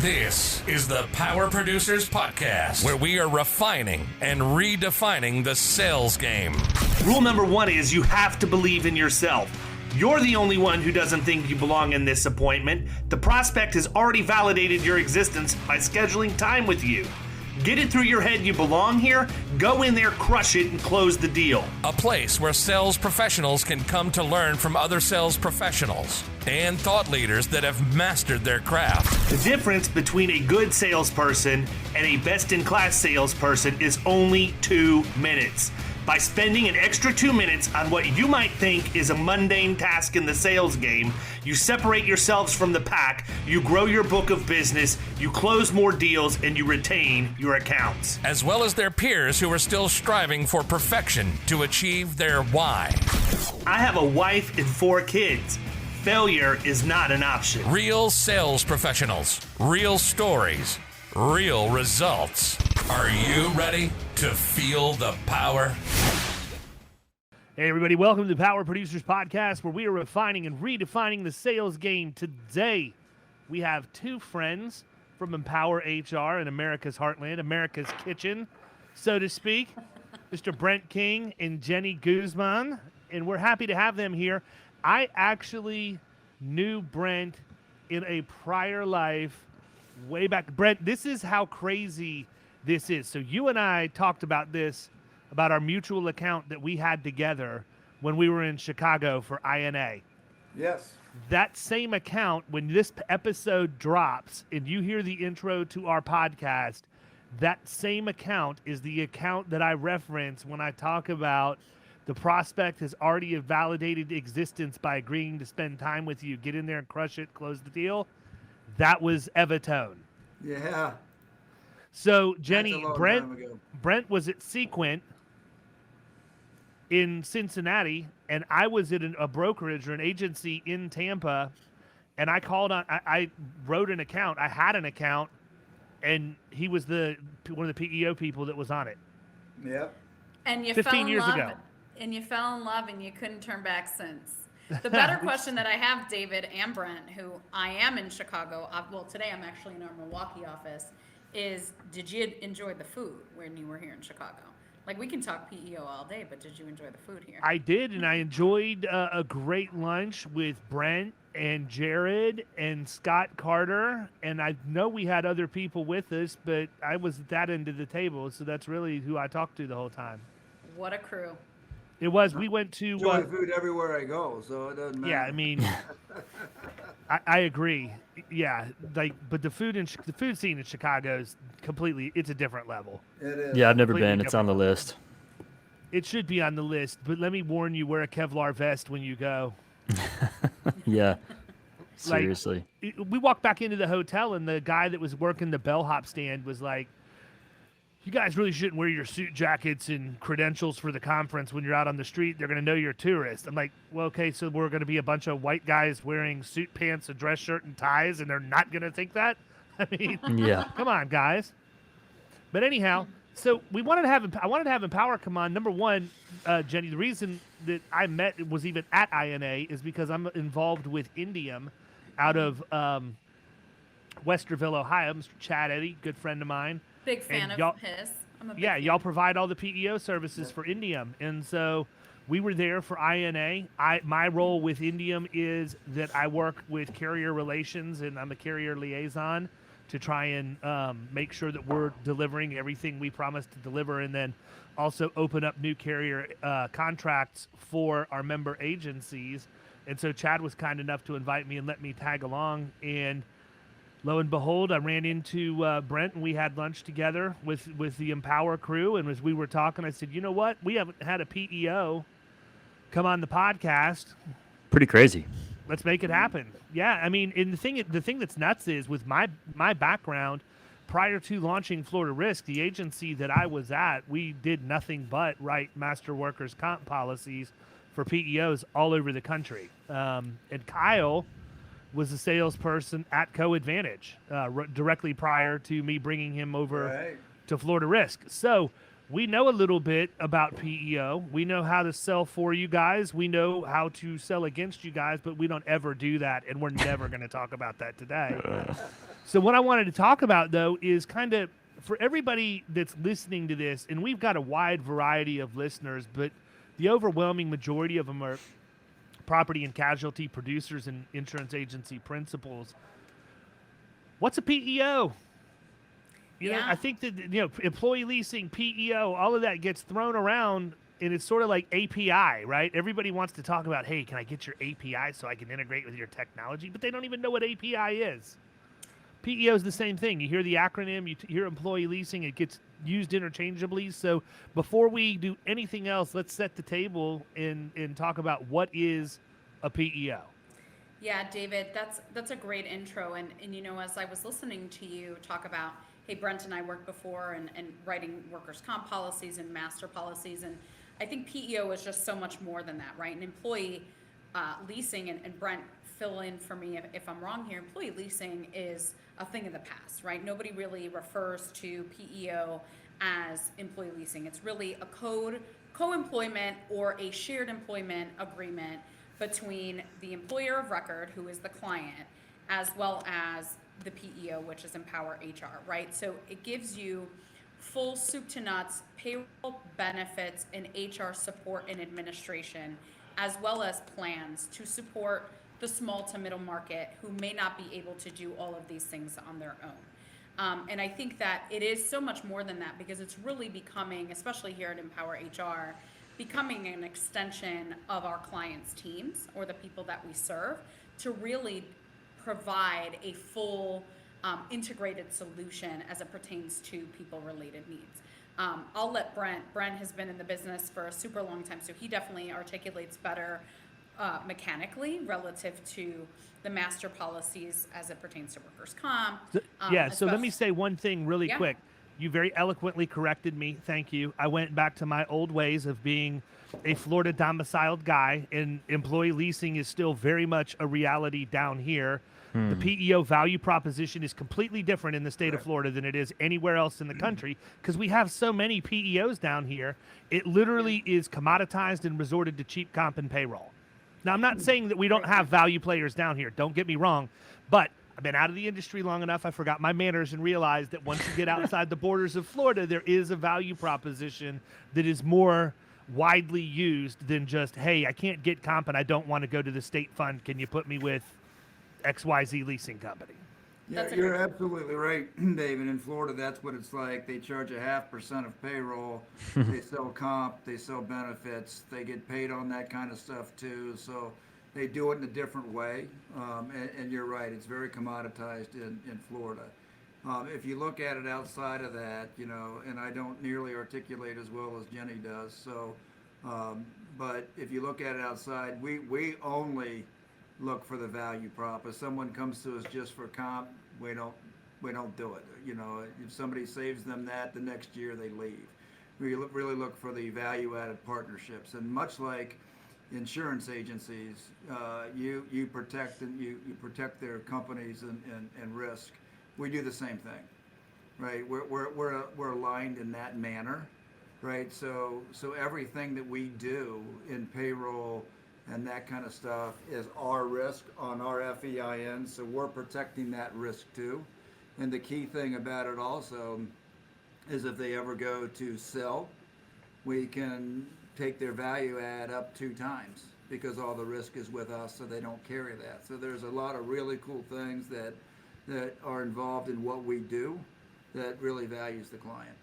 This is the Power Producers Podcast, where we are refining and redefining the sales game. Rule number one is you have to believe in yourself. You're the only one who doesn't think you belong in this appointment. The prospect has already validated your existence by scheduling time with you. Get it through your head you belong here, go in there, crush it, and close the deal. A place where sales professionals can come to learn from other sales professionals and thought leaders that have mastered their craft. The difference between a good salesperson and a best-in-class salesperson is only 2 minutes. By spending an extra 2 minutes on what you might think is a mundane task in the sales game, you separate yourselves from the pack, you grow your book of business, you close more deals, and you retain your accounts. As well as their peers who are still striving for perfection to achieve their why. I have a wife and 4 kids. Failure is not an option. Real sales professionals, real stories, real results. Are you ready to feel the power? Hey everybody, welcome to the Power Producers Podcast, where we are refining and redefining the sales game. Today, we have 2 friends from Empower HR in America's Heartland, America's Kitchen, so to speak, Mr. Brent King and Jenny Guzman, and we're happy to have them here. I actually knew Brent in a prior life way back. Brent, this is how crazy this is. So you and I talked about this, about our mutual account that we had together when we were in Chicago for INA. Yes. That same account, when this episode drops and you hear the intro to our podcast, that same account is the account that I reference when I talk about the prospect has already validated existence by agreeing to spend time with you. Get in there and crush it, close the deal. That was Evatone. Yeah. So, Jenny, Brent was at Sequent in Cincinnati, and I was at a brokerage or an agency in Tampa, and I called on, I wrote an account. I had an account, and he was one of the PEO people that was on it. Yep. And you 15 years ago. And you fell in love, and you couldn't turn back since. The better question that I have, David and Brent, who I am in Chicago, well, today I'm actually in our Milwaukee office, is did you enjoy the food when you were here in Chicago? Like, we can talk PEO all day, but did you enjoy the food here? I did, and I enjoyed a great lunch with Brent and Jared and Scott Carter, and I know we had other people with us, but I was at that end of the table, so that's really who I talked to the whole time. What a crew. It was. We went to enjoy food everywhere I go, so it doesn't matter. Yeah, I mean, I agree. Yeah, but the food scene in Chicago is completely. It's a different level. It is. Yeah, I've never been. It's on the list. It should be on the list, but let me warn you: wear a Kevlar vest when you go. Yeah, seriously. We walked back into the hotel, and the guy that was working the bellhop stand was like, "You guys really shouldn't wear your suit jackets and credentials for the conference when you're out on the street. They're going to know you're a tourist." I'm like, well, okay, so we're going to be a bunch of white guys wearing suit pants, a dress shirt, and ties, and they're not going to think that? I mean, yeah. Come on, guys. But anyhow, so I wanted to have Empower come on. Number one, Jenny, the reason that I was even at INA is because I'm involved with Indium out of Westerville, Ohio. Mr. Chad Eddy, good friend of mine. Big fan of his. I'm a big fan. Y'all provide all the PEO services for Indium. And so we were there for INA. My role with Indium is that I work with carrier relations, and I'm a carrier liaison to try and make sure that we're delivering everything we promised to deliver, and then also open up new carrier contracts for our member agencies. And so Chad was kind enough to invite me and let me tag along, and lo and behold, I ran into Brent, and we had lunch together with the Empower crew. And as we were talking, I said, you know what? We haven't had a PEO come on the podcast. Pretty crazy. Let's make it happen. Yeah, I mean, and the thing that's nuts is with my background, prior to launching Florida Risk, the agency that I was at, we did nothing but write master workers comp policies for PEOs all over the country. And Kyle was a salesperson at Co-Advantage directly prior to me bringing him over to Florida Risk. So we know a little bit about PEO. We know how to sell for you guys. We know how to sell against you guys, but we don't ever do that, and we're never going to talk about that today. So what I wanted to talk about, though, is kind of for everybody that's listening to this, and we've got a wide variety of listeners, but the overwhelming majority of them are property and casualty producers and insurance agency principals. What's a PEO? You know, I think that, employee leasing, PEO, all of that gets thrown around, and it's sort of like API, right? Everybody wants to talk about, hey, can I get your API so I can integrate with your technology? But they don't even know what API is. PEO is the same thing. You hear the acronym, you hear employee leasing, it gets used interchangeably. So before we do anything else, let's set the table and talk about what is a PEO. Yeah, David, that's a great intro. And as I was listening to you talk about, hey, Brent and I worked before and writing workers' comp policies and master policies. And I think PEO is just so much more than that, right? And employee leasing, and Brent, fill in for me if I'm wrong here, employee leasing is a thing of the past, right? Nobody really refers to PEO as employee leasing. It's really a co-employment or a shared employment agreement between the employer of record, who is the client, as well as the PEO, which is Empower HR, right? So it gives you full soup to nuts payroll, benefits, and HR support and administration, as well as plans to support the small to middle market who may not be able to do all of these things on their own. And I think that it is so much more than that, because it's really becoming, especially here at Empower HR, becoming an extension of our clients' teams or the people that we serve to really provide a full integrated solution as it pertains to people-related needs. I'll let Brent has been in the business for a super long time, so he definitely articulates better mechanically relative to the master policies as it pertains to workers' comp. So let me say one thing really quick. You very eloquently corrected me. Thank you. I went back to my old ways of being a Florida domiciled guy, and employee leasing is still very much a reality down here. The PEO value proposition is completely different in the state of Florida than it is anywhere else in the country, because we have so many PEOs down here. It literally is commoditized and resorted to cheap comp and payroll. Now, I'm not saying that we don't have value players down here. Don't get me wrong. But I've been out of the industry long enough. I forgot my manners and realized that once you get outside the borders of Florida, there is a value proposition that is more widely used than just, hey, I can't get comp and I don't want to go to the state fund. Can you put me with XYZ leasing company? Yeah, you're absolutely right, David. In Florida, that's what it's like. They charge 0.5% of payroll. They sell comp, they sell benefits, they get paid on that kind of stuff too. So they do it in a different way. And you're right, it's very commoditized in Florida. If you look at it outside of that, and I don't nearly articulate as well as Jenny does. So, but if you look at it outside, we only look for the value prop. If someone comes to us just for comp, we don't do it. If somebody saves them that, the next year they leave. We really look for the value-added partnerships, and much like insurance agencies, you protect you protect their companies and risk. We do the same thing, right? We're aligned in that manner, right? So everything that we do in payroll and that kind of stuff is our risk on our FEIN, so we're protecting that risk too. And the key thing about it also is if they ever go to sell, we can take their value add up 2 times because all the risk is with us, so they don't carry that. So there's a lot of really cool things that are involved in what we do that really values the client.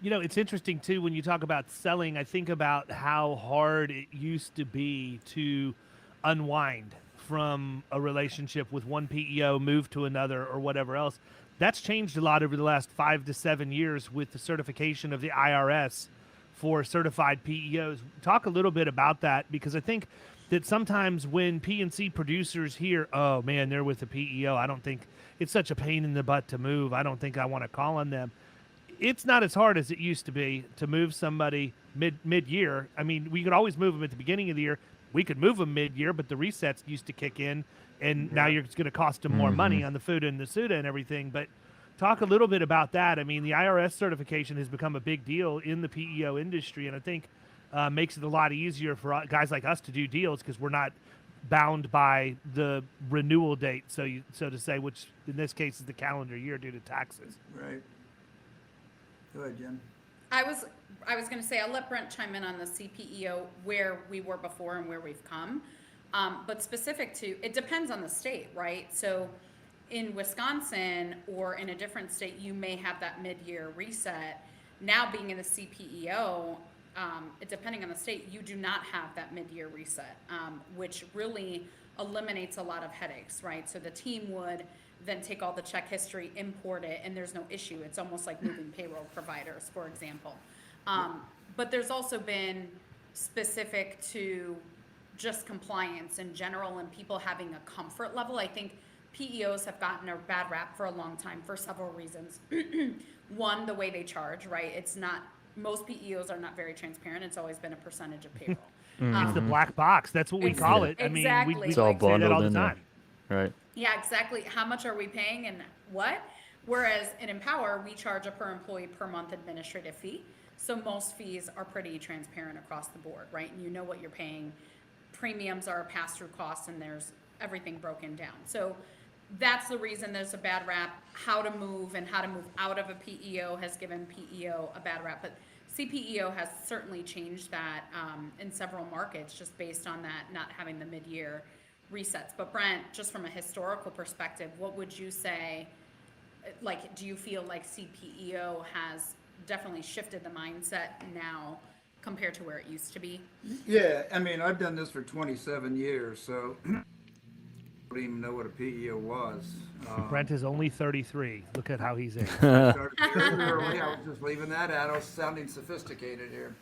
It's interesting, too, when you talk about selling, I think about how hard it used to be to unwind from a relationship with one PEO, move to another, or whatever else. That's changed a lot over the last 5 to 7 years with the certification of the IRS for certified PEOs. Talk a little bit about that, because I think that sometimes when P&C producers hear, oh, man, they're with a PEO, I don't think it's such a pain in the butt to move. I don't think I want to call on them. It's not as hard as it used to be to move somebody mid-year. I mean, we could always move them at the beginning of the year. We could move them mid-year, but the resets used to kick in, and now it's going to cost them more money on the FUTA and the SUTA and everything. But talk a little bit about that. I mean, the IRS certification has become a big deal in the PEO industry, and I think makes it a lot easier for guys like us to do deals because we're not bound by the renewal date, so to say, which in this case is the calendar year due to taxes. Right. Go ahead, Jen. I was going to say, I'll let Brent chime in on the CPEO, where we were before and where we've come. But specific to, it depends on the state, right? So in Wisconsin or in a different state, you may have that mid-year reset. Now being in the CPEO, depending on the state, you do not have that mid-year reset, which really eliminates a lot of headaches, right? So the team would then take all the check history, import it, and there's no issue. It's almost like moving payroll providers, for example. But there's also been specific to just compliance in general and people having a comfort level. I think PEOs have gotten a bad rap for a long time for several reasons. One, the way they charge, right? It's not, most PEOs are not very transparent. It's always been a percentage of payroll. It's the black box. That's what we call it. I mean, Exactly. we It's all say that all bundled the in there. time. Right. Yeah, exactly. How much are we paying and what? Whereas in Empower, we charge a per employee per month administrative fee. So most fees are pretty transparent across the board, right? And you know what you're paying. Premiums are a pass-through cost, and there's everything broken down. So that's the reason there's a bad rap. How to move and how to move out of a PEO has given PEO a bad rap. But CPEO has certainly changed that in several markets just based on that not having the mid-year resets. But Brent, just from a historical perspective, what would you say, like, do you feel like CPEO has definitely shifted the mindset now compared to where it used to be? Yeah, I mean, I've done this for 27 years, so I don't even know what a PEO was. Brent is only 33. Look at how he's in. I started very early. I was just leaving that out. I was sounding sophisticated here.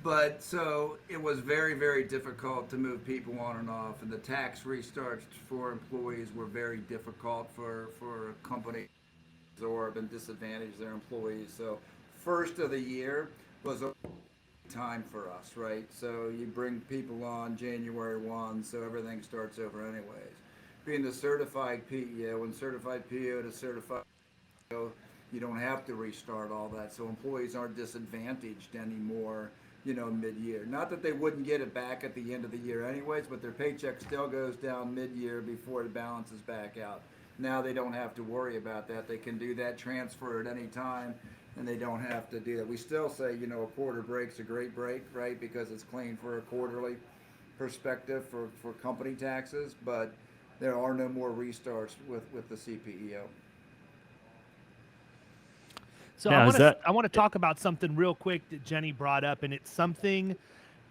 But so it was very, very difficult to move people on and off, and the tax restarts for employees were very difficult for a company to absorb and disadvantage their employees. So first of the year was a time for us, right? So you bring people on January 1, so everything starts over anyways. Being the certified PEO and certified PEO to certified PEO, you don't have to restart all that. So employees aren't disadvantaged anymore, you know, mid-year. Not that they wouldn't get it back at the end of the year anyways, but their paycheck still goes down mid-year before it balances back out. Now they don't have to worry about that. They can do that transfer at any time, and they don't have to do that. We still say, you know, a quarter break's a great break, right? Because it's clean for a quarterly perspective for company taxes, but there are no more restarts with the CPEO. So Now, I want to talk about something real quick that Jenny brought up, and it's something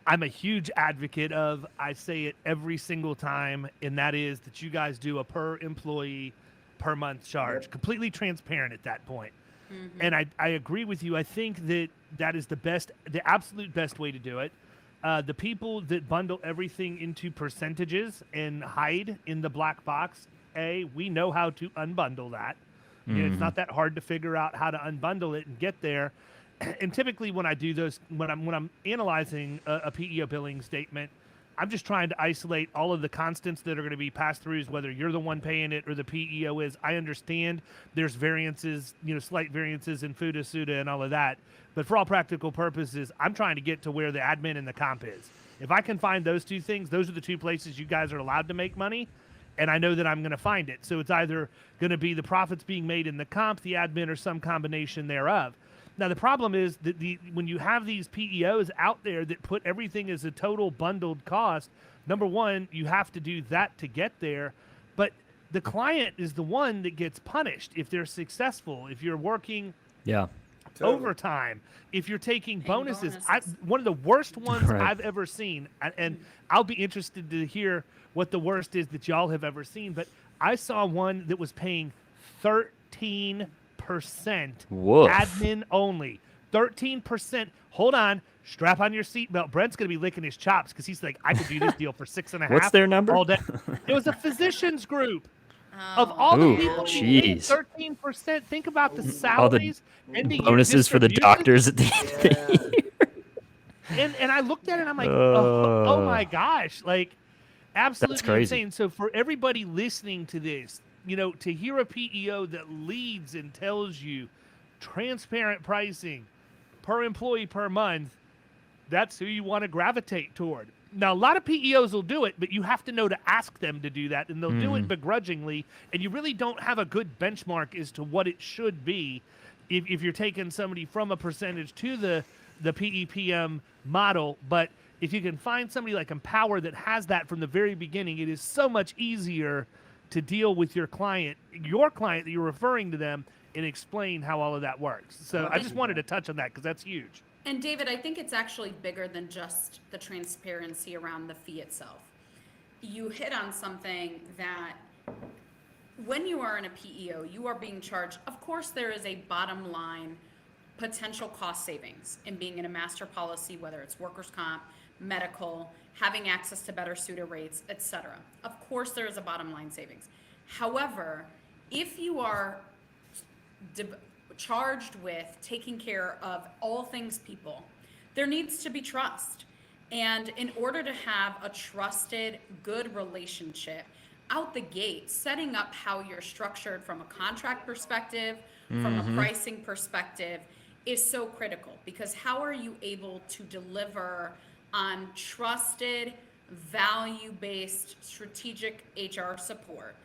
I'm a huge advocate of. I say it every single time, and that is that you guys do a per employee per month charge, Yep. completely transparent at that point. And I agree with you. I think that is the absolute best way to do it. The people that bundle everything into percentages and hide in the black box, we know how to unbundle that. You know, it's not that hard to figure out how to unbundle it and get there. And typically when I do those, when I'm analyzing a PEO billing statement, I'm just trying to isolate all of the constants that are going to be pass-throughs, whether you're the one paying it or the PEO is. I understand there's variances, you know, slight variances in FUTA, SUTA, and all of that. But for all practical purposes, I'm trying to get to where the admin and the comp is. If I can find those two things, those are the two places you guys are allowed to make money, and I know that I'm going to find it. So it's either going to be the profits being made in the comp, the admin, or some combination thereof. Now, the problem is that when you have these PEOs out there that put everything as a total bundled cost, number one, you have to do that to get there. But the client is the one that gets punished if they're successful, if you're working overtime, if you're taking bonuses. One of the worst ones I've ever seen, and I'll be interested to hear what the worst is that y'all have ever seen, but I saw one that was paying 13% admin only. 13%. Hold on. Strap on your seatbelt. Brent's going to be licking his chops because he's like, I could do this deal for 6.5. What's their number? All day. It was a physicians group. Of all the people, jeez. 13%. Think about the salaries and the bonuses for the doctors at the end of the year. And I looked at it and I'm like, oh my gosh, like absolutely crazy. insane. So for everybody listening to this, you know, to hear a PEO that leads and tells you transparent pricing per employee per month, that's who you want to gravitate toward. Now, a lot of PEOs will do it, but you have to know to ask them to do that, and they'll do it begrudgingly, and you really don't have a good benchmark as to what it should be if you're taking somebody from a percentage to the PEPM model. But if you can find somebody like Empower that has that from the very beginning, it is so much easier to deal with your client that you're referring to them, and explain how all of that works. So I just wanted to touch on that because that's huge. And David, I think it's actually bigger than just the transparency around the fee itself. You hit on something that when you are in a PEO, you are being charged. Of course, there is a bottom line potential cost savings in being in a master policy, whether it's workers' comp, medical, having access to better SUTA rates, etc. Of course, there is a bottom line savings. However, if you are charged with taking care of all things people, there needs to be trust. And in order to have a trusted, good relationship out the gate, setting up how you're structured from a contract perspective, from a pricing perspective, is so critical. Because how are you able to deliver on trusted, value-based, strategic HR support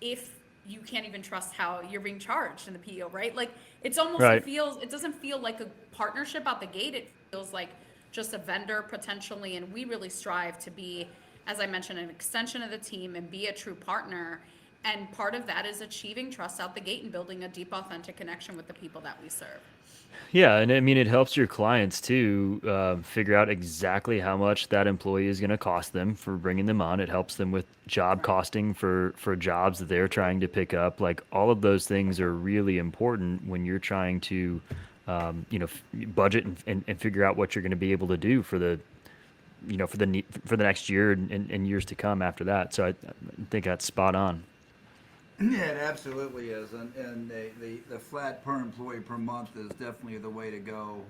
if you can't even trust how you're being charged in the PEO, right? Like, it's almost, it doesn't feel like a partnership out the gate. It feels like just a vendor potentially. And we really strive to be, as I mentioned, an extension of the team and be a true partner. And part of that is achieving trust out the gate and building a deep, authentic connection with the people that we serve. Yeah, and I mean, it helps your clients too figure out exactly how much that employee is going to cost them for bringing them on. It helps them with job costing for jobs that they're trying to pick up. Like, all of those things are really important when you're trying to, budget and figure out what you're going to be able to do for the next year and years to come after that. So I think that's spot on. Yeah, it absolutely is, and the flat per employee per month is definitely the way to go.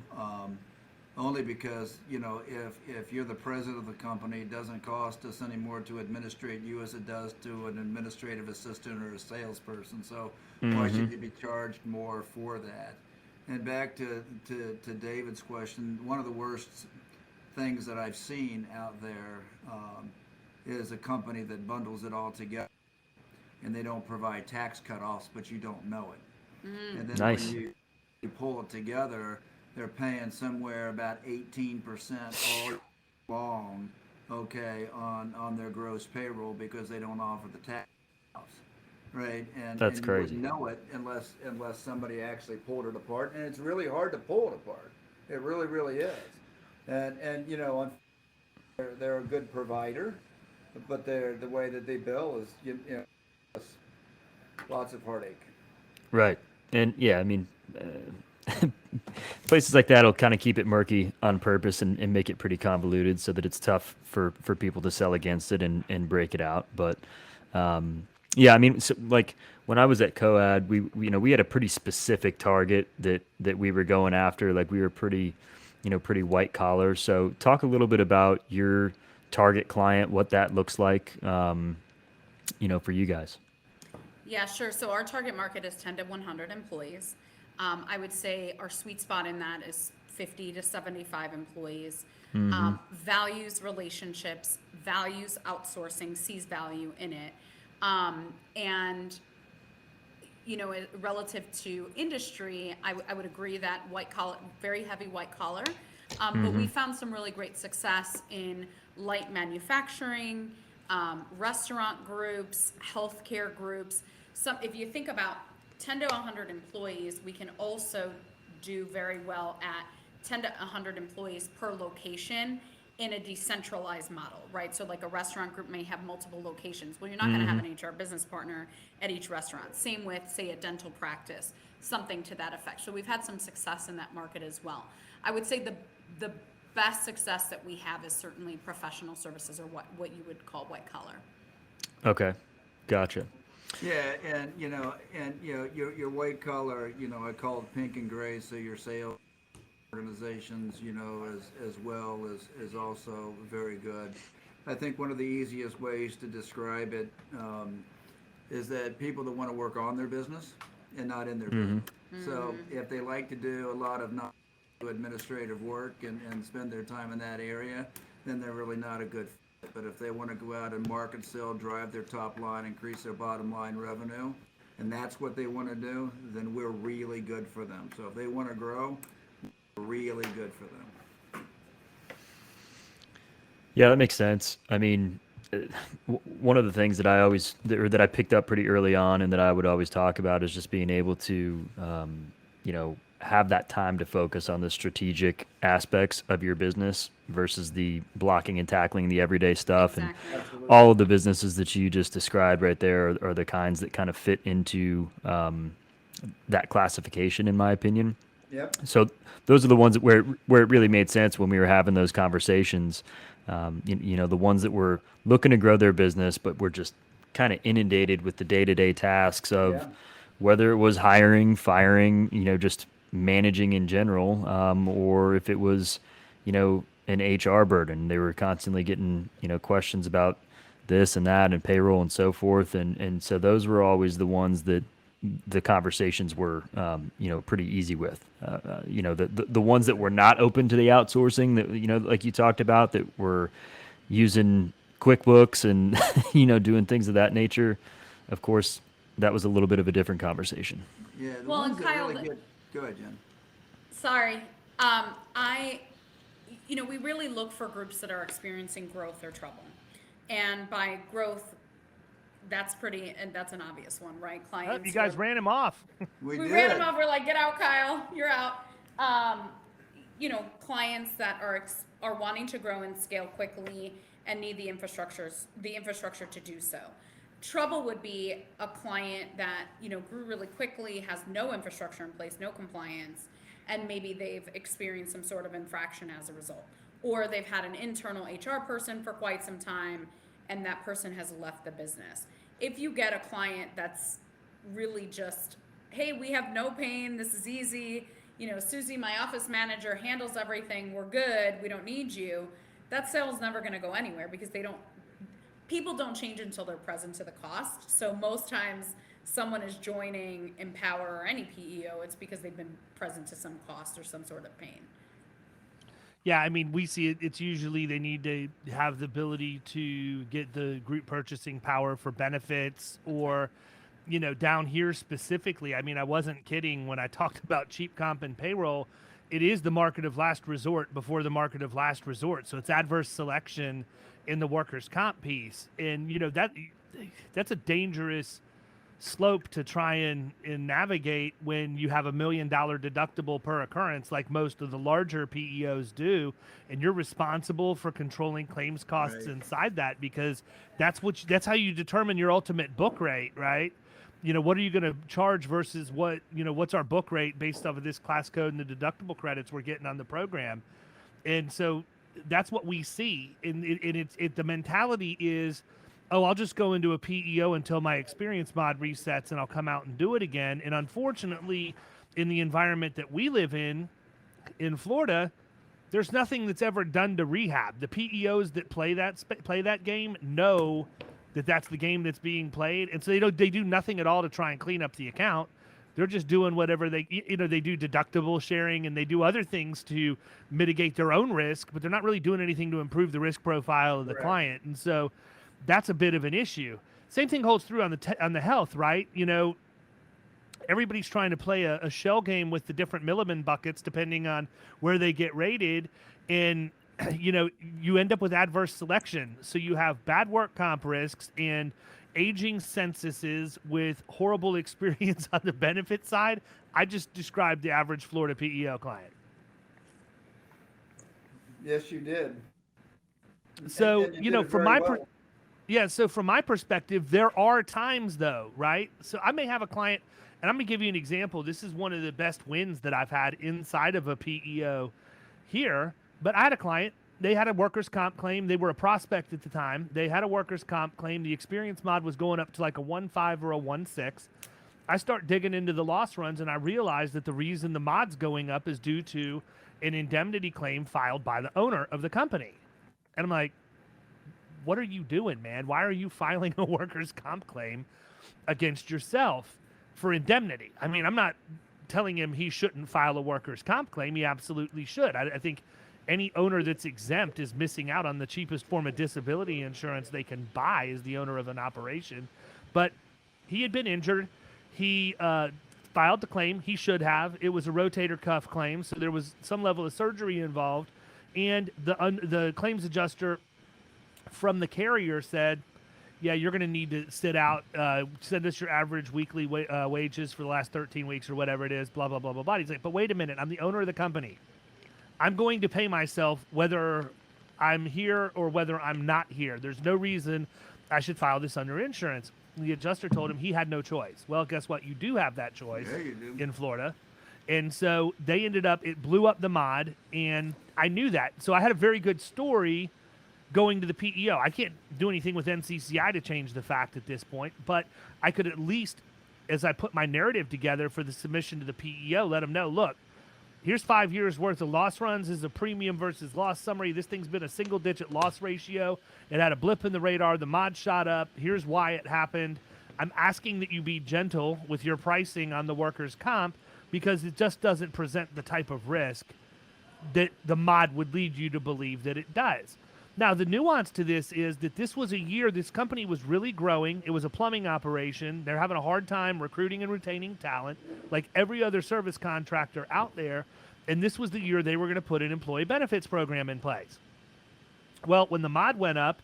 Only because, if you're the president of the company, it doesn't cost us any more to administrate you as it does to an administrative assistant or a salesperson. So why should you be charged more for that? And back to David's question, one of the worst things that I've seen out there is a company that bundles it all together, and they don't provide tax cutoffs, but you don't know it. And then Nice. when you pull it together, they're paying somewhere about 18% all long, on their gross payroll because they don't offer the tax cutoffs, right? And That's and crazy. You wouldn't know it unless somebody actually pulled it apart, and it's really hard to pull it apart. It really, really is. And they're a good provider, but the way that they bill is lots of heartache. Right. And yeah, I mean, places like that will kind of keep it murky on purpose and make it pretty convoluted so that it's tough for people to sell against it and break it out. But yeah, I mean, so, like, when I was at Coad, we had a pretty specific target that we were going after. Like, we were pretty white collar. So talk a little bit about your target client, what that looks like, for you guys. Yeah, sure. So our target market is 10 to 100 employees. I would say our sweet spot in that is 50 to 75 employees. Values relationships, values outsourcing, sees value in it. And, relative to industry, I would agree that white collar, very heavy white collar. But we found some really great success in light manufacturing, restaurant groups, healthcare groups. If you think about 10 to 100 employees, we can also do very well at 10 to 100 employees per location in a decentralized model, right? So like a restaurant group may have multiple locations. Well, you're not going to have an HR business partner at each restaurant. Same with, say, a dental practice, something to that effect. So we've had some success in that market as well. I would say the best success that we have is certainly professional services, or what you would call white collar. Okay. Gotcha. Yeah, and your white collar, I call it pink and gray, so your sales organizations, as well is also very good. I think one of the easiest ways to describe it is that people that want to work on their business and not in their business. So if they like to do a lot of administrative work and spend their time in that area, then they're really not a good fit. But if they want to go out and market, sell, drive their top line, increase their bottom line revenue, and that's what they want to do, then we're really good for them. So if they want to grow, we're really good for them. Yeah, that makes sense. I mean, one of the things that that I picked up pretty early on and that I would always talk about is just being able to, have that time to focus on the strategic aspects of your business versus the blocking and tackling the everyday stuff. Exactly. And all of the businesses that you just described right there are the kinds that kind of fit into that classification, in my opinion. Yep. So those are the ones where it really made sense when we were having those conversations. The ones that were looking to grow their business, but were just kind of inundated with the day-to-day tasks of whether it was hiring, firing, just managing in general, or if it was, an HR burden. They were constantly getting, questions about this and that and payroll and so forth. And so those were always the ones that the conversations were, pretty easy with. The ones that were not open to the outsourcing that, like you talked about, that were using QuickBooks and, doing things of that nature. Of course, that was a little bit of a different conversation. Yeah, the Well, and ones that Kyle, really get. Go ahead, Jen. Sorry. We really look for groups that are experiencing growth or trouble. And by growth, that's an obvious one, right? Clients. You guys ran him off. We ran him off. We're like, get out, Kyle. You're out. Clients that are wanting to grow and scale quickly and need the infrastructure to do so. Trouble would be a client that, grew really quickly, has no infrastructure in place, no compliance, and maybe they've experienced some sort of infraction as a result. Or they've had an internal HR person for quite some time, and that person has left the business. If you get a client that's really just, hey, we have no pain, this is easy, Susie, my office manager, handles everything, we're good, we don't need you, that sale's never gonna go anywhere because people don't change until they're present to the cost. So most times someone is joining Empower or any PEO, it's because they've been present to some cost or some sort of pain. Yeah, I mean, we see it. It's usually they need to have the ability to get the group purchasing power for benefits or, down here specifically. I mean, I wasn't kidding when I talked about cheap comp and payroll. It is the market of last resort before the market of last resort. So it's adverse selection in the workers' comp piece. And, that's a dangerous slope to try and navigate when you have $1 million deductible per occurrence, like most of the larger PEOs do, and you're responsible for controlling claims costs inside that, because that's how you determine your ultimate book rate, right? What are you going to charge versus what's our book rate based off of this class code and the deductible credits we're getting on the program. And so that's what we see. And the mentality is, oh, I'll just go into a PEO until my experience mod resets and I'll come out and do it again. And unfortunately, in the environment that we live in Florida, there's nothing that's ever done to rehab. The PEOs that play that game know that that's the game that's being played. And so they do nothing at all to try and clean up the account. They're just doing whatever they do deductible sharing and they do other things to mitigate their own risk, but they're not really doing anything to improve the risk profile of the client. And so that's a bit of an issue. Same thing holds true on the health, right? Everybody's trying to play a shell game with the different Milliman buckets depending on where they get rated, and you end up with adverse selection. So you have bad work comp risks and aging censuses with horrible experience on the benefit side. I just described the average Florida PEO client. Yes, you did. So and you did it from very my well. So from my perspective, there are times though, right? So I may have a client, and I'm going to give you an example. This is one of the best wins that I've had inside of a PEO here. But I had a client, they had a workers' comp claim. They were a prospect at the time. They had a workers' comp claim. The experience mod was going up to like a 1.5 or a 1.6. I start digging into the loss runs, and I realized that the reason the mod's going up is due to an indemnity claim filed by the owner of the company. And I'm like, what are you doing, man? Why are you filing a workers' comp claim against yourself for indemnity? I mean, I'm not telling him he shouldn't file a workers' comp claim. He absolutely should. I think any owner that's exempt is missing out on the cheapest form of disability insurance they can buy as the owner of an operation. But he had been injured. He filed the claim. He should have. It was a rotator cuff claim, so there was some level of surgery involved. And the claims adjuster from the carrier said, yeah, you're going to need to sit out, send us your average weekly wages for the last 13 weeks or whatever it is, blah, blah, blah, blah, blah. He's like, but wait a minute, I'm the owner of the company. I'm going to pay myself whether I'm here or whether I'm not here. There's no reason I should file this under insurance. And the adjuster told him he had no choice. Well, guess what? You do have that choice in Florida. And so they ended up, it blew up the mod, and I knew that. So I had a very good story going to the PEO. I can't do anything with NCCI to change the fact at this point, but I could at least, as I put my narrative together for the submission to the PEO, let them know, look, here's 5 years worth of loss runs as a premium versus loss summary. This thing's been a single-digit loss ratio. It had a blip in the radar. The mod shot up. Here's why it happened. I'm asking that you be gentle with your pricing on the workers' comp because it just doesn't present the type of risk that the mod would lead you to believe that it does. Now, the nuance to this is that this was a year this company was really growing. It was a plumbing operation. They're having a hard time recruiting and retaining talent like every other service contractor out there. And this was the year they were going to put an employee benefits program in place. Well, when the mod went up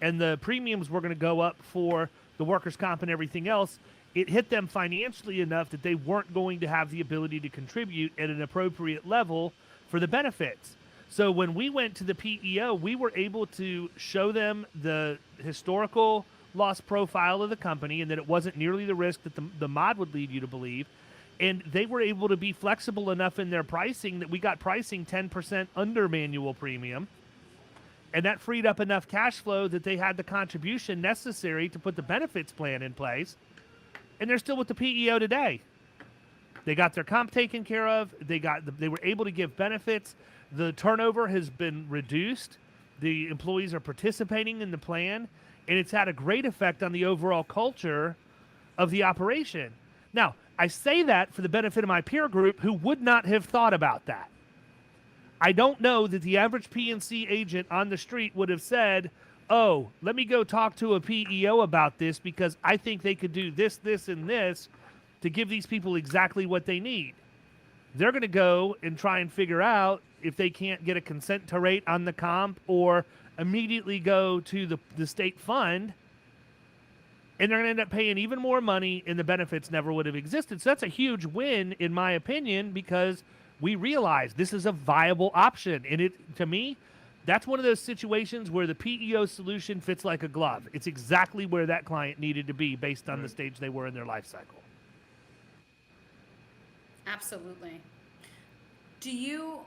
and the premiums were going to go up for the workers' comp and everything else, it hit them financially enough that they weren't going to have the ability to contribute at an appropriate level for the benefits. So when we went to the PEO, we were able to show them the historical loss profile of the company and that it wasn't nearly the risk that the mod would lead you to believe. And they were able to be flexible enough in their pricing that we got pricing 10% under manual premium. And that freed up enough cash flow that they had the contribution necessary to put the benefits plan in place. And they're still with the PEO today. They got their comp taken care of. They were able to give benefits. The turnover has been reduced. The employees are participating in the plan, and it's had a great effect on the overall culture of the operation. Now, I say that for the benefit of my peer group who would not have thought about that. I don't know that the average PNC agent on the street would have said, oh, let me go talk to a PEO about this because I think they could do this, this, and this to give these people exactly what they need. They're going to go and try and figure out if they can't get a consent to rate on the comp or immediately go to the state fund, and they're going to end up paying even more money and the benefits never would have existed. So that's a huge win, in my opinion, because we realize this is a viable option. And it, to me, that's one of those situations where the PEO solution fits like a glove. It's exactly where that client needed to be based on the stage they were in their life cycle. Absolutely. Do you,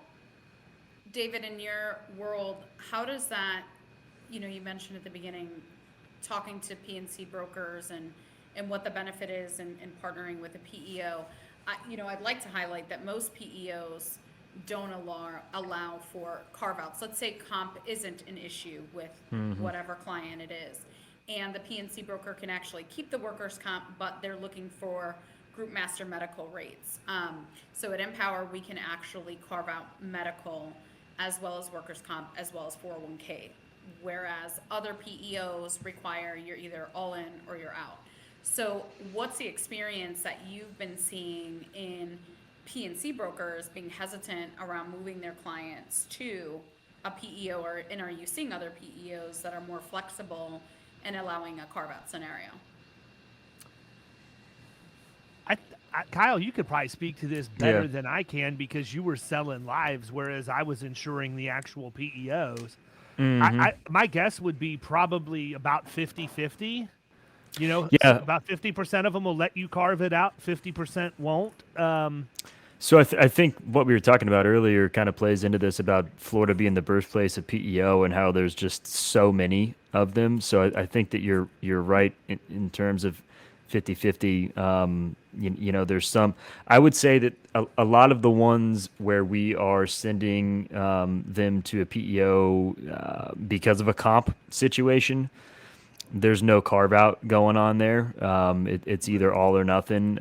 David, in your world, how does that, you mentioned at the beginning, talking to PNC brokers and what the benefit is and partnering with a PEO. I'd like to highlight that most PEOs don't allow for carve-outs. Let's say comp isn't an issue with whatever client it is. And the PNC broker can actually keep the workers' comp, but they're looking for group master medical rates. So at Empower, we can actually carve out medical as well as workers' comp as well as 401k, whereas other PEOs require you're either all in or you're out. So what's the experience that you've been seeing in PNC brokers being hesitant around moving their clients to a PEO, and are you seeing other PEOs that are more flexible and allowing a carve-out scenario? Kyle, you could probably speak to this better than I can because you were selling lives, whereas I was insuring the actual PEOs. My guess would be probably about 50-50. About 50% of them will let you carve it out, 50% won't. So I think what we were talking about earlier kind of plays into this about Florida being the birthplace of PEO and how there's just so many of them. So I think that you're right in terms of 50-50. There's some, I would say that a lot of the ones where we are sending them to a PEO because of a comp situation, there's no carve out going on there. It's either all or nothing.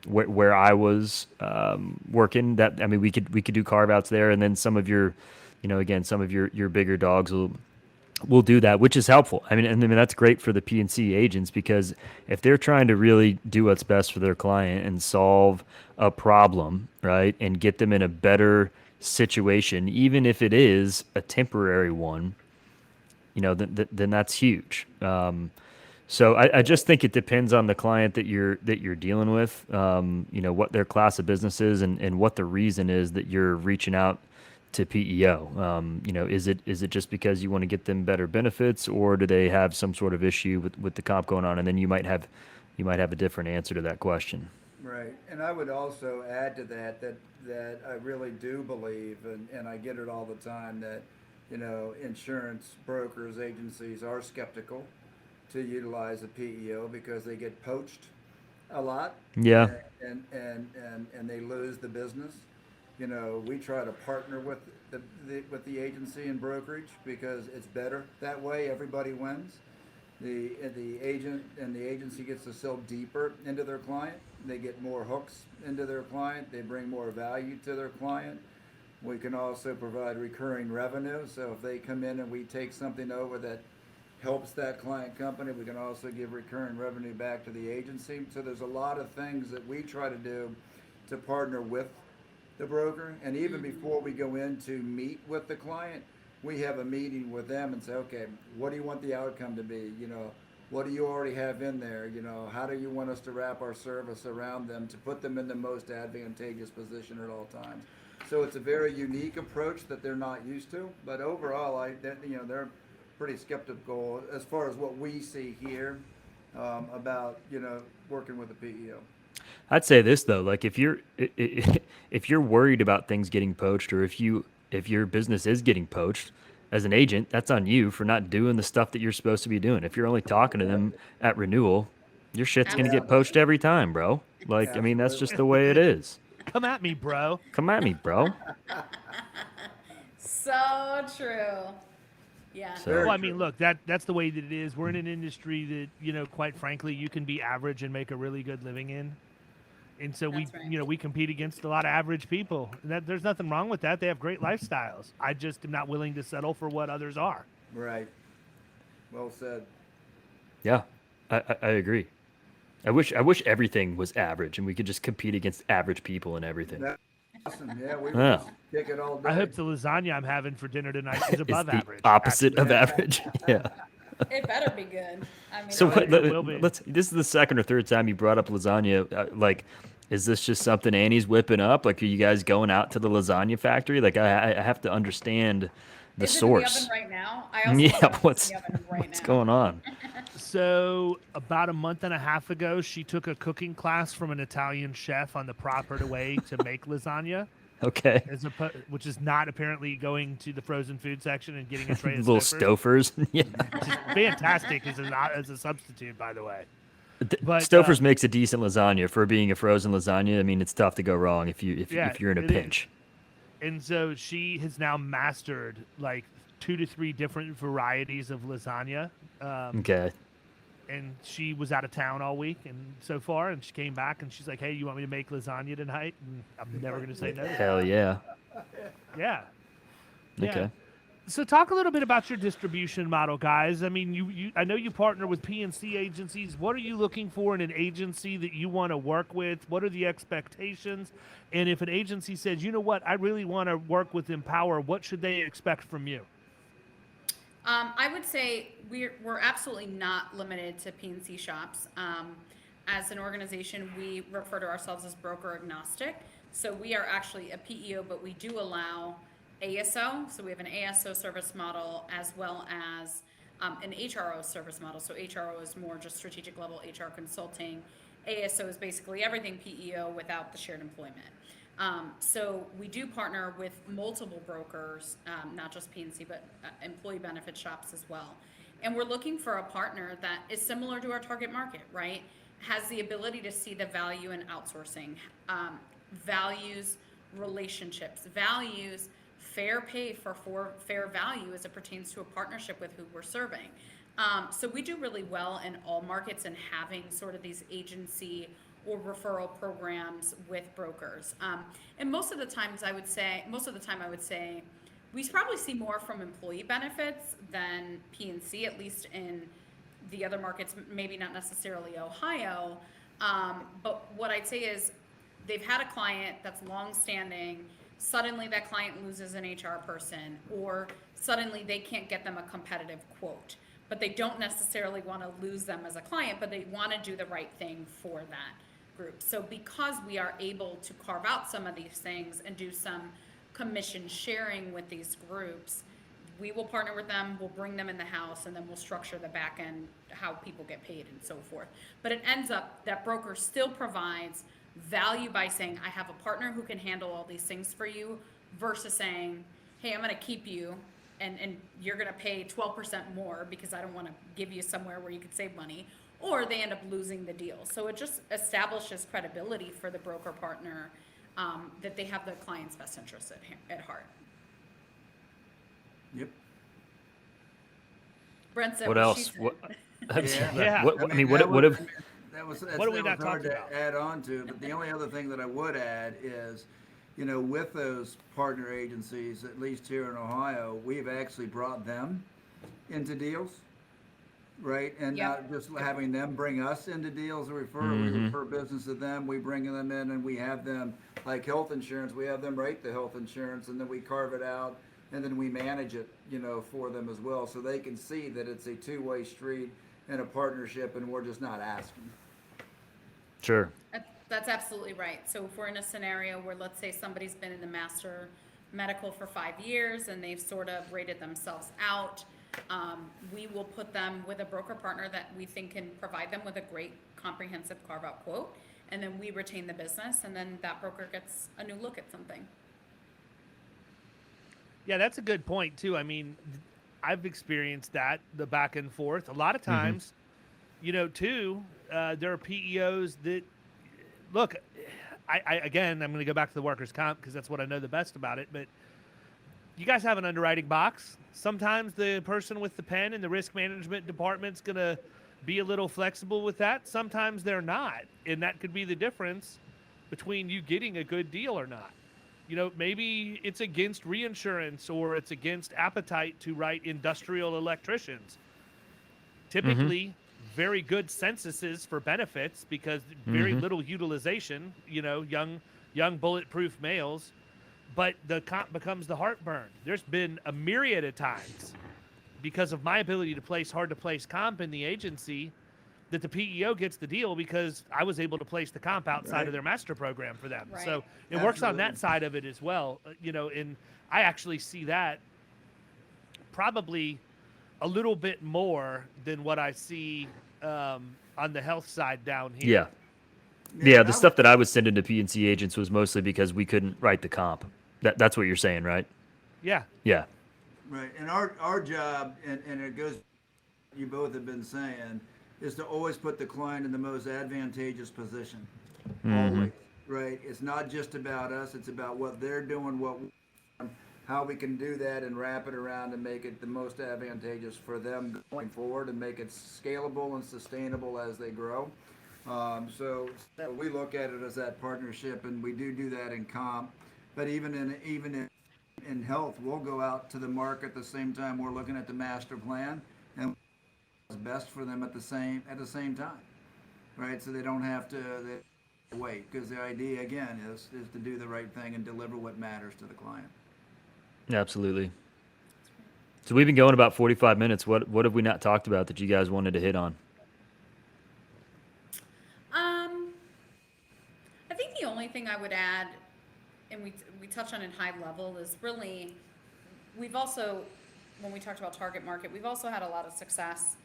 Where I was working, we could do carve outs there, and then some of your again, some of your bigger dogs will do that, which is helpful. I mean that's great for the P&C agents, because if they're trying to really do what's best for their client and solve a problem, right, and get them in a better situation, even if it is a temporary one, then that's huge. So I just think it depends on the client that you're dealing with, what their class of business is, and what the reason is that you're reaching out to PEO. Is it just because you want to get them better benefits, or do they have some sort of issue with the comp going on? And then you might have a different answer to that question. Right, and I would also add to that I really do believe, and I get it all the time, that insurance brokers, agencies are skeptical to utilize a PEO because they get poached a lot. Yeah. And they lose the business. We try to partner with the agency and brokerage because it's better that way. Everybody wins. The agent and the agency gets to sell deeper into their client. They get more hooks into their client. They bring more value to their client. We can also provide recurring revenue. So if they come in and we take something over that helps that client company, we can also give recurring revenue back to the agency. So there's a lot of things that we try to do to partner with the broker. And even before we go in to meet with the client, we have a meeting with them and say, okay, what do you want the outcome to be? What do you already have in there? How do you want us to wrap our service around them to put them in the most advantageous position at all times? So it's a very unique approach that they're not used to. But overall, they're pretty skeptical as far as what we see here about working with a PEO. I'd say this though, like if you're worried about things getting poached, or if your business is getting poached, as an agent, that's on you for not doing the stuff that you're supposed to be doing. If you're only talking to them at renewal, your shit's gonna get poached every time, bro. Like, I mean, that's just the way it is. Come at me, bro. Come at me, bro. So true. Yeah. So- Well, I mean, look, that's the way that it is. We're in an industry that, quite frankly, you can be average and make a really good living in. And so That's right. we compete against a lot of average people. And there's nothing wrong with that. They have great lifestyles. I just am not willing to settle for what others are. Right. Well said. Yeah, I agree. I wish everything was average and we could just compete against average people and everything. That's awesome. Yeah, we Yeah. just kick it all day. I hope the lasagna I'm having for dinner tonight is It's above the average. opposite of actually. average. Yeah. It better be good. I mean, So it will be. this is the second or third time you brought up lasagna. Is this just something Annie's whipping up? Like, are you guys going out to the lasagna factory? Like, I have to understand the is source. it in the oven right now? I also Yeah, know it's what's in the oven right what's now. going on? So about a month and a half ago, she took a cooking class from an Italian chef on the proper way to make lasagna, Okay, which is not apparently going to the frozen food section and getting a tray of little Stouffer's. Stofers. Yeah, Which is fantastic as a substitute, by the way. But, Stouffer's makes a decent lasagna for being a frozen lasagna. I mean, it's tough to go wrong if you're in a it pinch. is. And so she has now mastered like 2 to 3 different varieties of lasagna. Okay. And she was out of town all week and so far, and she came back and she's like, "Hey, you want me to make lasagna tonight?" And I'm never going to say no. Hell yeah. Yeah. Okay. So talk a little bit about your distribution model, guys. I mean, I know you partner with P&C agencies. What are you looking for in an agency that you want to work with? What are the expectations? And if an agency says, "You know what, I really want to work with Empower," what should they expect from you? I would say we're absolutely not limited to P&C shops. As an organization, we refer to ourselves as broker agnostic. So we are actually a PEO, but we do allow ASO. So we have an ASO service model as well as an HRO service model. So HRO is more just strategic level HR consulting. ASO is basically everything PEO without the shared employment. So we do partner with multiple brokers, not just P&C, but employee benefit shops as well. And we're looking for a partner that is similar to our target market, right? Has the ability to see the value in outsourcing, values relationships, values fair pay for fair value as it pertains to a partnership with who we're serving. So we do really well in all markets and having sort of these agency or referral programs with brokers. And most of the time I would say we probably see more from employee benefits than P&C, at least in the other markets, maybe not necessarily Ohio. But what I'd say is they've had a client that's long-standing. Suddenly that client loses an HR person, or suddenly they can't get them a competitive quote. But they don't necessarily want to lose them as a client, but they want to do the right thing for that group. So because we are able to carve out some of these things and do some commission sharing with these groups, we will partner with them, we'll bring them in the house, and then we'll structure the back end, how people get paid and so forth. But it ends up that broker still provides value by saying, I have a partner who can handle all these things for you, versus saying, hey, I'm going to keep you and you're going to pay 12% more because I don't want to give you somewhere where you could save money, or they end up losing the deal. So it just establishes credibility for the broker partner, that they have the client's best interest at heart. Yep. Brent said What she else? said. What, Yeah. what, I mean, what if? What are we not hard talking to about? add on to, but the only other thing that I would add is, with those partner agencies, at least here in Ohio, we've actually brought them into deals, right? And Yep. not just having them bring us into deals or refer. We refer business to them, we bring them in, and we have them, like health insurance, we have them write the health insurance, and then we carve it out, and then we manage it, for them as well, so they can see that it's a two-way street and a partnership, and we're just not asking. Sure. That's absolutely right. So if we're in a scenario where, let's say, somebody's been in the master medical for 5 years and they've sort of rated themselves out, we will put them with a broker partner that we think can provide them with a great comprehensive carve-out quote, and then we retain the business, and then that broker gets a new look at something. Yeah, that's a good point too. I mean, I've experienced that, the back and forth. A lot of times, too, there are PEOs that look. I'm going to go back to the workers' comp because that's what I know the best about it. But you guys have an underwriting box. Sometimes the person with the pen in the risk management department's going to be a little flexible with that. Sometimes they're not, and that could be the difference between you getting a good deal or not. Maybe it's against reinsurance, or it's against appetite to write industrial electricians. Typically, very good censuses for benefits because very little utilization, young bulletproof males, but the comp becomes the heartburn. There's been a myriad of times because of my ability to place hard-to-place comp in the agency that the PEO gets the deal because I was able to place the comp outside of their master program for them. Right. So it works on that side of it as well, and I actually see that probably a little bit more than what I see on the health side down here. Yeah, the stuff that I was sending to PNC agents was mostly because we couldn't write the comp. That's what you're saying, right? Yeah. Yeah. Right, and our job, and it goes, you both have been saying, is to always put the client in the most advantageous position. Always, right? It's not just about us, it's about what they're doing, how we can do that and wrap it around and make it the most advantageous for them going forward, and make it scalable and sustainable as they grow. So we look at it as that partnership, and we do that in comp, but even in health, we'll go out to the market at the same time we're looking at the master plan, and what's best for them at the same time, right? So they don't have to wait, because the idea again is to do the right thing and deliver what matters to the client. Absolutely. So we've been going about 45 minutes. What have we not talked about that you guys wanted to hit on? I think the only thing I would add, and we touch on it high level, is really, we've also, when we talked about target market, we've also had a lot of success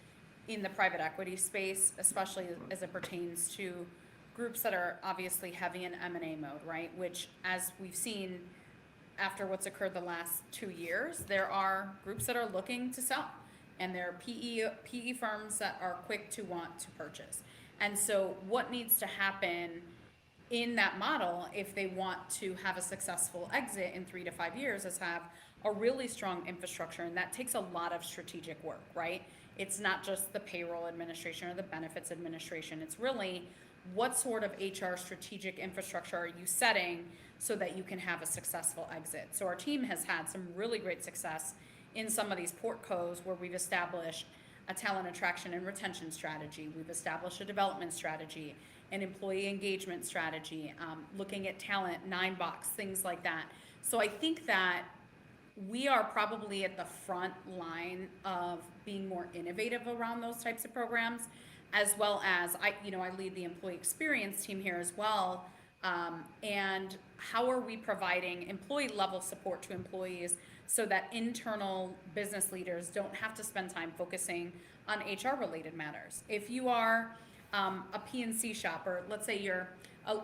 in the private equity space, especially as it pertains to groups that are obviously heavy in M&A mode, right? Which, as we've seen after what's occurred the last 2 years, there are groups that are looking to sell, and there are PE firms that are quick to want to purchase. And so what needs to happen in that model, if they want to have a successful exit in 3 to 5 years, is have a really strong infrastructure, and that takes a lot of strategic work, right? It's not just the payroll administration or the benefits administration. It's really, what sort of HR strategic infrastructure are you setting so that you can have a successful exit? So our team has had some really great success in some of these portcos where we've established a talent attraction and retention strategy. We've established a development strategy, an employee engagement strategy, looking at talent, 9-box, things like that. So I think that we are probably at the front line of being more innovative around those types of programs, as well as I lead the employee experience team here as well. And how are we providing employee level support to employees so that internal business leaders don't have to spend time focusing on HR related matters? If you are a PNC shop, or let's say you're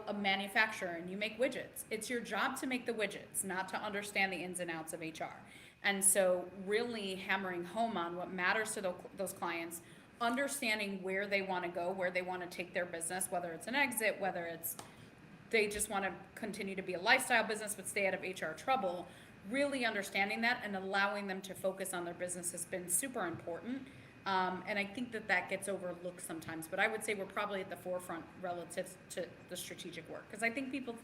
a manufacturer and you make widgets, it's your job to make the widgets, not to understand the ins and outs of HR. And so really hammering home on what matters to those clients, understanding where they want to go, where they want to take their business, whether it's an exit, whether it's they just want to continue to be a lifestyle business but stay out of HR trouble. Really understanding that and allowing them to focus on their business has been super important. And I think that gets overlooked sometimes, but I would say we're probably at the forefront relative to the strategic work, because I think people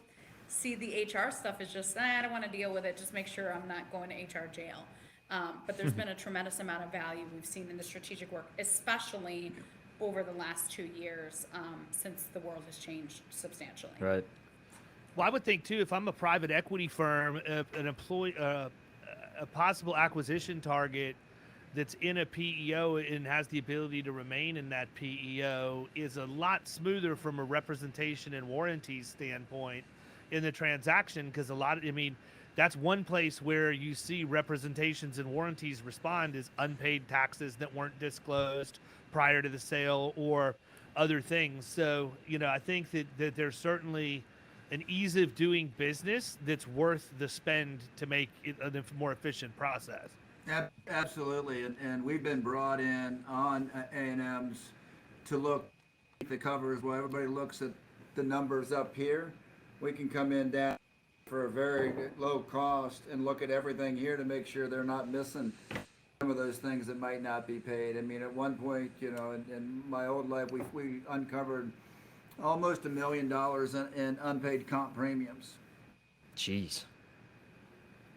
see the HR stuff as just, I don't want to deal with it, just make sure I'm not going to HR jail. But there's been a tremendous amount of value we've seen in the strategic work, especially over the last 2 years, since the world has changed substantially. Right. Well, I would think too, if I'm a private equity firm, if an employee, a possible acquisition target that's in a PEO and has the ability to remain in that PEO is a lot smoother from a representation and warranties standpoint in the transaction, because that's one place where you see representations and warranties respond is unpaid taxes that weren't disclosed prior to the sale or other things. So, I think that there's certainly an ease of doing business that's worth the spend to make it a more efficient process. Absolutely, and we've been brought in on A&Ms to look at the covers. While everybody looks at the numbers up here, we can come in down for a very low cost and look at everything here to make sure they're not missing some of those things that might not be paid. I mean, at one point, in my old life, we uncovered almost $1 million in unpaid comp premiums. Jeez.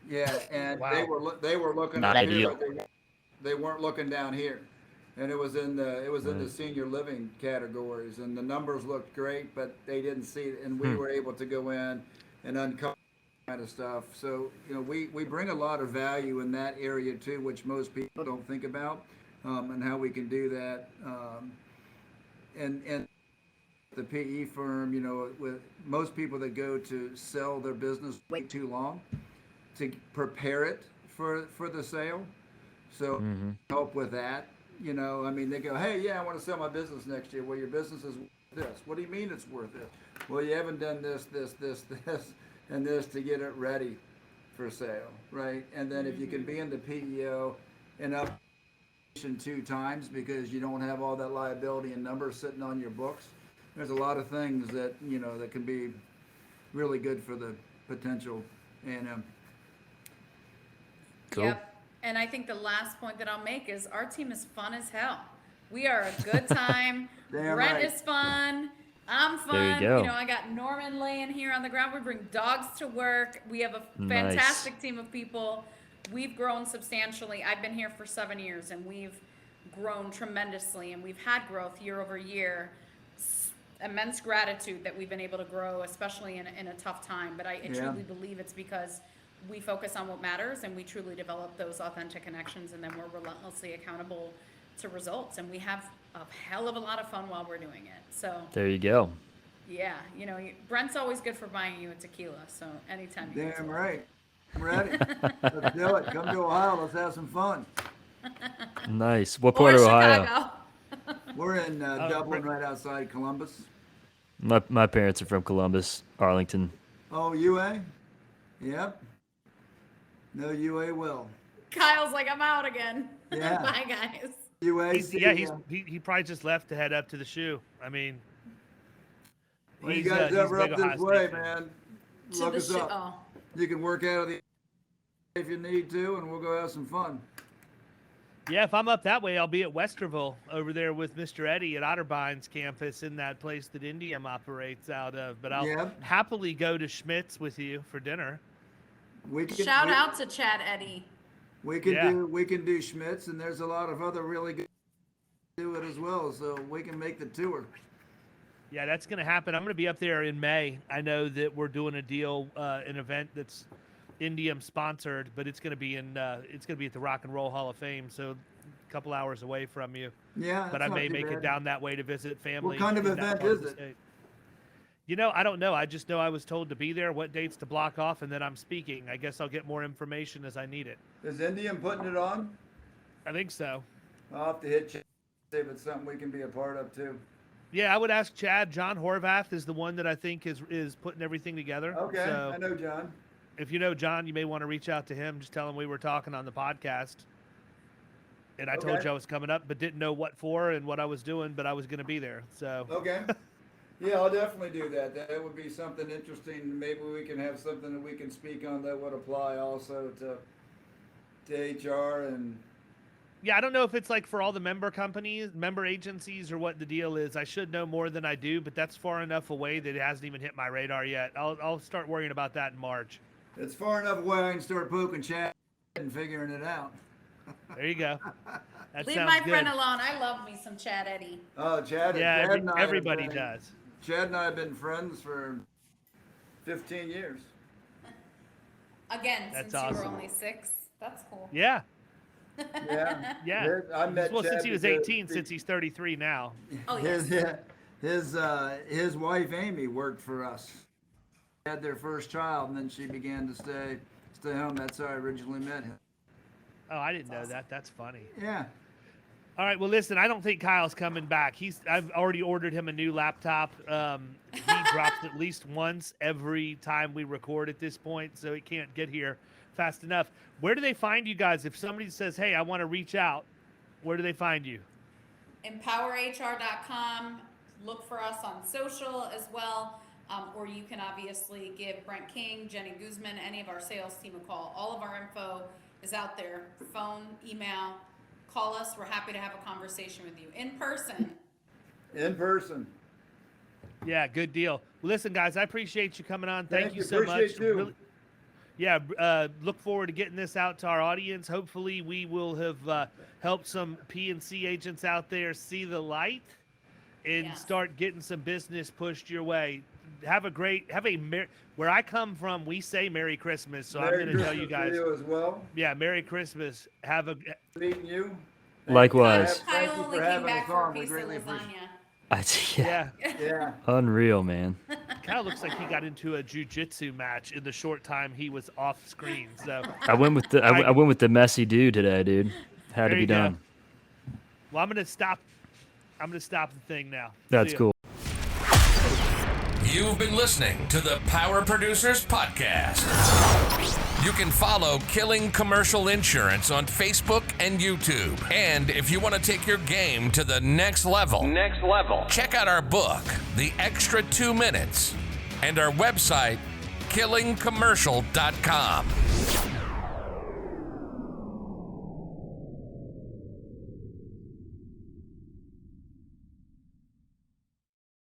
Yeah, and Wow. they were looking Not up ideal. here, but they weren't looking down here, and it was in the senior living categories, and the numbers looked great, but they didn't see it, and we were able to go in and uncover that kind of stuff. So we bring a lot of value in that area too, which most people don't think about, and how we can do that, and the PE firm, with most people that go to sell their business wait too long to prepare it for the sale. So help with that. They go, hey, yeah, I want to sell my business next year. Well, your business is worth this. What do you mean it's worth this? Well, you haven't done this, and this to get it ready for sale, right? And then if you can be in the PEO and up 2 times because you don't have all that liability and numbers sitting on your books, there's a lot of things that, that can be really good for the potential A&M. Cool. Yep. And I think the last point that I'll make is our team is fun as hell. We are a good time. Damn Brent right. is fun. I'm fun. There you go. I got Norman laying here on the ground. We bring dogs to work. We have a Nice. fantastic team of people. We've grown substantially. I've been here for 7 years, and we've grown tremendously, and we've had growth year over year. Immense gratitude that we've been able to grow, especially in a tough time. But I truly believe it's because we focus on what matters, and we truly develop those authentic connections, and then we're relentlessly accountable to results. And we have a hell of a lot of fun while we're doing it. So There you go. yeah, Brent's always good for buying you a tequila. So anytime you Damn right. I'm ready. Let's do it. Come to Ohio. Let's have some fun. Nice. What or part of Ohio? Chicago. We're in Dublin, right outside Columbus. My parents are from Columbus, Arlington. Oh, UA? Yep. No UA will. Kyle's like, I'm out again. Yeah. Bye, guys. UA. He probably just left to head up to the shoe. When you he's, guys he's a ever big up Ohio this State way, fan. man, To look the us shi- up. Oh, You can work out of the if you need to, and we'll go have some fun. Yeah, if I'm up that way, I'll be at Westerville over there with Mr. Eddie at Otterbine's campus in that place that Indium operates out of. But I'll Yep. happily go to Schmidt's with you for dinner. Shout out to Chad Eddie. We can Yeah. do Schmitz, and there's a lot of other really good do it as well, so we can make the tour. Yeah, that's going to happen. I'm going to be up there in May. I know that we're doing a deal, an event that's Indium sponsored, but it's going to be it's going to be at the Rock and Roll Hall of Fame, so a couple hours away from you. Yeah, But I may make it down that way to visit family. What kind of in that event part of is the it? state. You know, I don't know. I just know I was told to be there, what dates to block off, and then I'm speaking. I guess I'll get more information as I need it. Is Indian putting it on? I think so. I'll have to hit Chad, see if it's something we can be a part of too. Yeah, I would ask Chad. John Horvath is the one that I think is putting everything together. Okay, So I know John. if you know John, you may want to reach out to him. Just tell him we were talking on the podcast. And I told Okay. you I was coming up, but didn't know what for and what I was doing, but I was going to be there. So Okay. Yeah, I'll definitely do that. That would be something interesting. Maybe we can have something that we can speak on that would apply also to HR and. yeah, I don't know if it's like for all the member companies, member agencies, or what the deal is. I should know more than I do, but that's far enough away that it hasn't even hit my radar yet. I'll start worrying about that in March. It's far enough away I can start poking Chad and figuring it out. There you go. That Leave sounds my good. friend alone. I love me some Chad Eddie. Oh, Chad. Yeah, Chad and I have everybody been- does. Chad and I have been friends for 15 years. Again, That's since you were awesome. only 6. That's cool. Yeah, Yeah. yeah. I met Well, since Chad he was because 18, since he's 33 now. Oh, yes. his wife Amy worked for us. They had their first child, and then she began to stay home. That's how I originally met him. Oh, I didn't know that. That's funny. Yeah. All right, well, listen, I don't think Kyle's coming back. I've already ordered him a new laptop. He drops at least once every time we record at this point, so he can't get here fast enough. Where do they find you guys? If somebody says, hey, I want to reach out, where do they find you? EmPowerHR.com. Look for us on social as well. Or you can obviously give Brent King, Jenny Guzman, any of our sales team a call. All of our info is out there. Phone, email. Call us. We're happy to have a conversation with you in person. In person. Yeah, good deal. Well, listen, guys, I appreciate you coming on. Thank you so much. Appreciate you. Really, look forward to getting this out to our audience. Hopefully, we will have helped some P&C agents out there see the light and Yes. start getting some business pushed your way. Where I come from, we say Merry Christmas, so I'm going to tell you guys. Merry Christmas to you as well. Yeah, Merry Christmas. Have a Meeting you. Likewise. Thank Kyle you only for came having back us for a on. We piece of greatly appreciate lasagna. yeah. Yeah. Unreal, man. Kind of looks like he got into a jiu-jitsu match in the short time he was off screen. So I went with the messy dude today, dude. Had to There be you go. done. well, I'm gonna stop the thing now. That's See ya. cool. You've been listening to the Power Producers Podcast. You can follow Killing Commercial Insurance on Facebook and YouTube. And if you want to take your game to the next level, check out our book, The Extra 2 Minutes, and our website, killingcommercial.com.